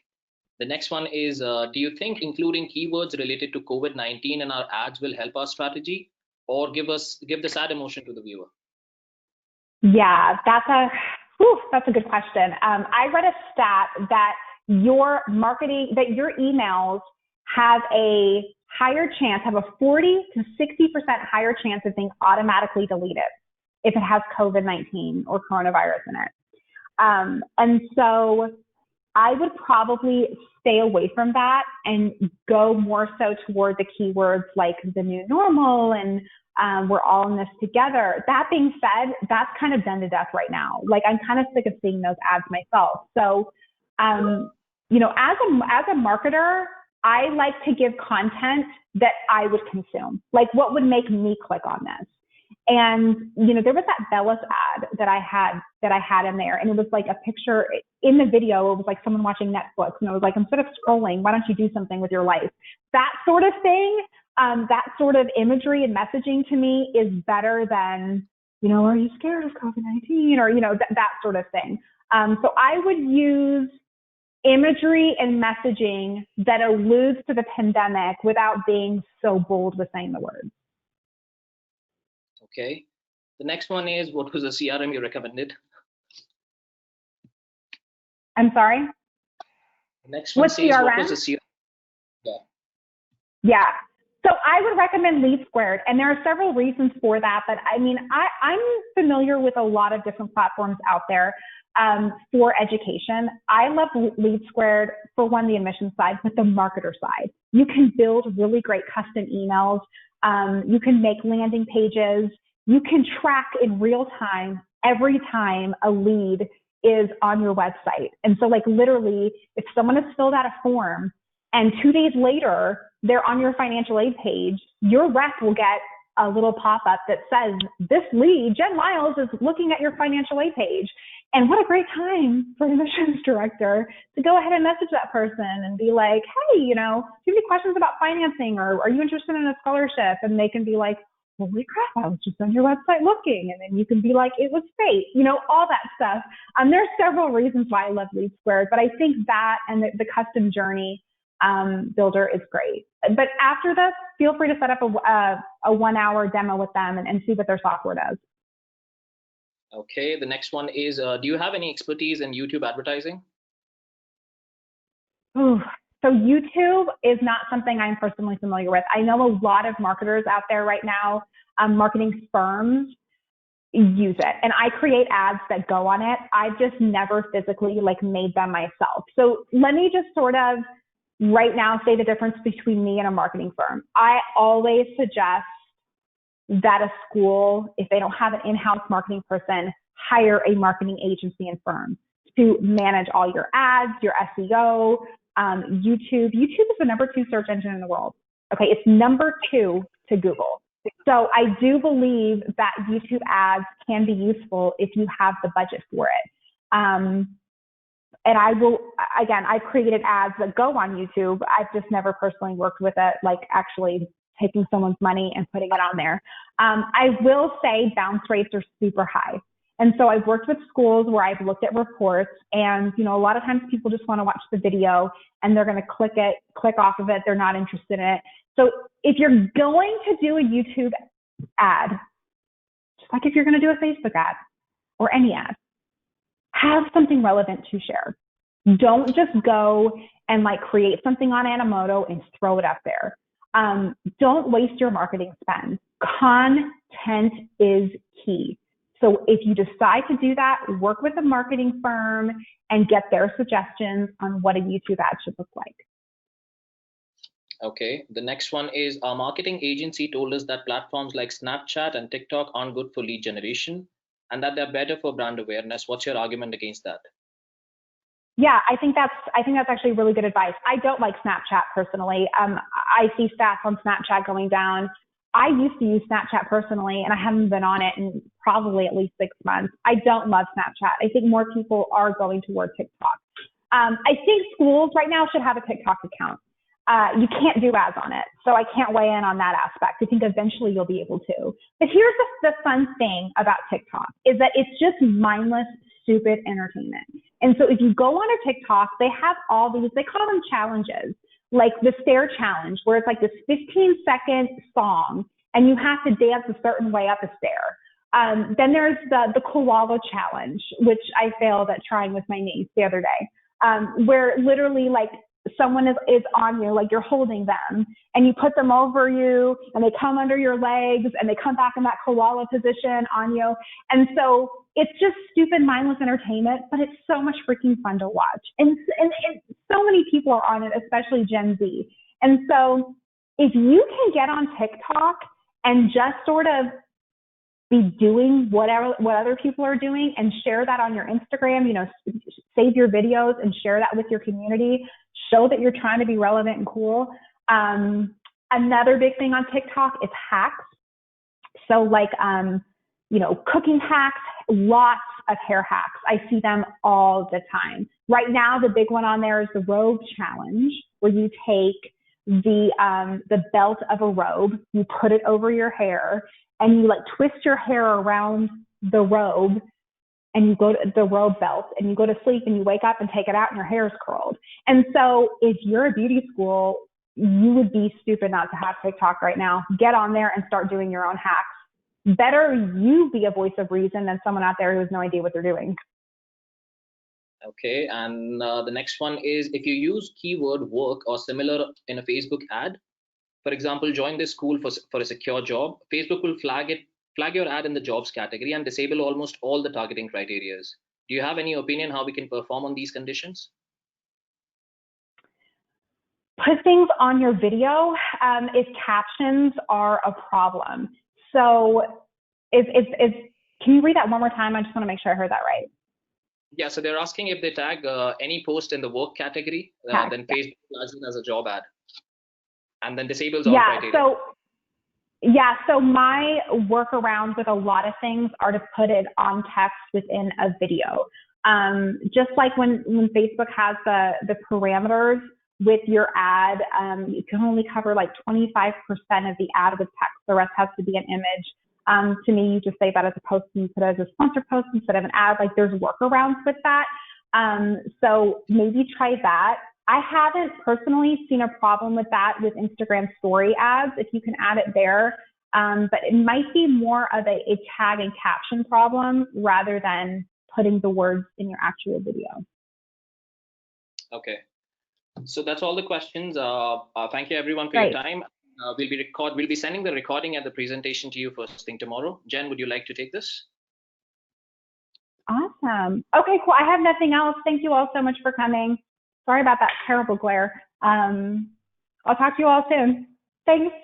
The next one is, do you think including keywords related to COVID-19 in our ads will help our strategy, or give the sad emotion to the viewer? Yeah, that's a good question. I read a stat that your emails have a higher chance, have a 40 to 60% higher chance of being automatically deleted if it has COVID-19 or coronavirus in it. And so I would probably stay away from that and go more so toward the keywords like the new normal and we're all in this together. That being said, that's kind of done to death right now. Like, I'm kind of sick of seeing those ads myself. So, as a marketer, I like to give content that I would consume. Like, what would make me click on this? And, there was that Bellis ad that I had in there, and it was like a picture in the video. It was like someone watching Netflix, and it was like, instead of scrolling, why don't you do something with your life? That sort of thing, that sort of imagery and messaging to me is better than, are you scared of COVID-19? Or, that sort of thing. So I would use imagery and messaging that alludes to the pandemic without being so bold with saying the words. Okay. The next one is, what was the CRM you recommended? I'm sorry? The next one says, CRM? What was the CRM? Yeah. So I would recommend LeadSquared, and there are several reasons for that. But I mean, I'm familiar with a lot of different platforms out there for education. I love LeadSquared for the admission side, but the marketer side. You can build really great custom emails. You can make landing pages. You can track in real time every time a lead is on your website. And so, like, literally, if someone has filled out a form and 2 days later they're on your financial aid page, your rep will get a little pop-up that says, this lead, Jenn Lyles, is looking at your financial aid page. And what a great time for an admissions director to go ahead and message that person and be like, hey, do you have any questions about financing, or are you interested in a scholarship? And they can be like, holy crap, I was just on your website looking. And then you can be like, it was fate, all that stuff. There's several reasons why I love LeadSquared, but I think that and the custom journey builder is great. But after this, feel free to set up a 1-hour demo with them and see what their software does. Okay, the next one is, do you have any expertise in YouTube advertising? Ooh, so YouTube is not something I'm personally familiar with. I know a lot of marketers out there right now, marketing firms use it, and I create ads that go on it. I've just never physically made them myself. So let me just sort of right now say the difference between me and a marketing firm. I always suggest that a school, if they don't have an in-house marketing person, hire a marketing agency and firm to manage all your ads, your SEO, YouTube. YouTube is the #2 search engine in the world. Okay, it's #2 to Google. So I do believe that YouTube ads can be useful if you have the budget for it. and I will, again, I've created ads that go on YouTube. I've just never personally worked with it, like actually taking someone's money and putting it on there. I will say bounce rates are super high. And so I've worked with schools where I've looked at reports, and, you know, a lot of times people just want to watch the video and they're going to click off of it. They're not interested in it. So if you're going to do a YouTube ad, just like if you're going to do a Facebook ad or any ad, have something relevant to share. Don't just go and like create something on Animoto and throw it up there. Don't waste your marketing spend. Content is key. So if you decide to do that, work with a marketing firm and get their suggestions on what a YouTube ad should look like. Okay, the next one is, our marketing agency told us that platforms like Snapchat and TikTok aren't good for lead generation and that they're better for brand awareness. What's your argument against that? Yeah, I think that's actually really good advice. I don't like Snapchat personally. I see stats on Snapchat going down. I used to use Snapchat personally, and I haven't been on it in probably at least 6 months. I don't love Snapchat. I think more people are going toward TikTok. I think schools right now should have a TikTok account. You can't do ads on it, so I can't weigh in on that aspect. I think eventually you'll be able to. But here's the fun thing about TikTok is that it's just mindless, stupid entertainment. And so if you go on a TikTok, they have all these, they call them challenges, like the stare challenge, where it's like this 15-second song, and you have to dance a certain way up a stair. Then there's the koala challenge, which I failed at trying with my niece the other day, where literally like someone is on you, like you're holding them, and you put them over you, and they come under your legs, and they come back in that koala position on you. And so it's just stupid, mindless entertainment, but it's so much freaking fun to watch. And so many people are on it, especially Gen Z. And so if you can get on TikTok and just sort of be doing what other people are doing and share that on your Instagram, you know, save your videos and share that with your community, show that you're trying to be relevant and cool. Another big thing on TikTok is hacks. So like, you know, cooking hacks, lots of hair hacks. I see them all the time. Right now, the big one on there is the robe challenge, where you take the belt of a robe, you put it over your hair, and you like twist your hair around the robe, and you go to the robe belt, and you go to sleep, and you wake up and take it out, and your hair is curled. And so if you're a beauty school, you would be stupid not to have TikTok right now. Get on there and start doing your own hacks. Better you be a voice of reason than someone out there who has no idea what they're doing. Okay, and the next one is, if you use keyword work or similar in a Facebook ad, for example, join this school for a secure job, Facebook will flag your ad in the jobs category and disable almost all the targeting criteria. Do you have any opinion how we can perform on these conditions? Put things on your video if captions are a problem. So can you read that one more time? I just want to make sure I heard that right. Yeah, so they're asking if they tag any post in the work category, then Facebook flags it as a job ad and then disables all criteria. So my workaround with a lot of things are to put it on text within a video. Just like when Facebook has the parameters with your ad, you can only cover like 25% of the ad with text. The rest has to be an image. To me, you just save that as a post and put it as a sponsored post instead of an ad. Like there's workarounds with that. So maybe try that. I haven't personally seen a problem with that with Instagram story ads, if you can add it there. But it might be more of a tag and caption problem rather than putting the words in your actual video. Okay. So that's all the questions. Thank you everyone for your time. We'll be sending the recording and the presentation to you first thing tomorrow. Jen, would you like to take this? Awesome. Okay, cool. I have nothing else. Thank you all so much for coming. Sorry about that terrible glare. I'll talk to you all soon. Thanks.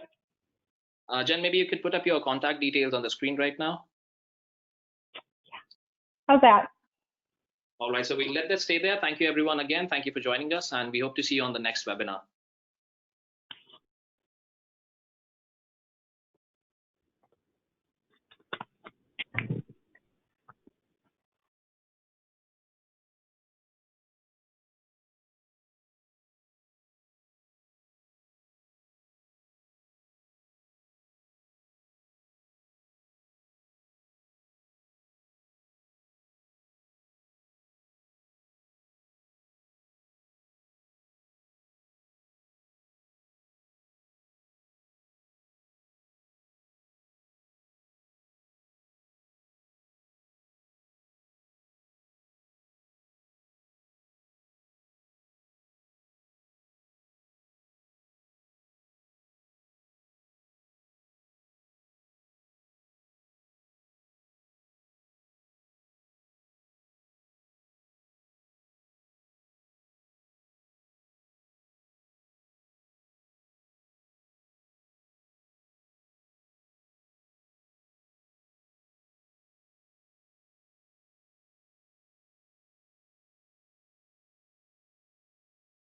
Jen, maybe you could put up your contact details on the screen right now. Yeah. How's that? All right, so we'll let that stay there. Thank you everyone again. Thank you for joining us, and we hope to see you on the next webinar.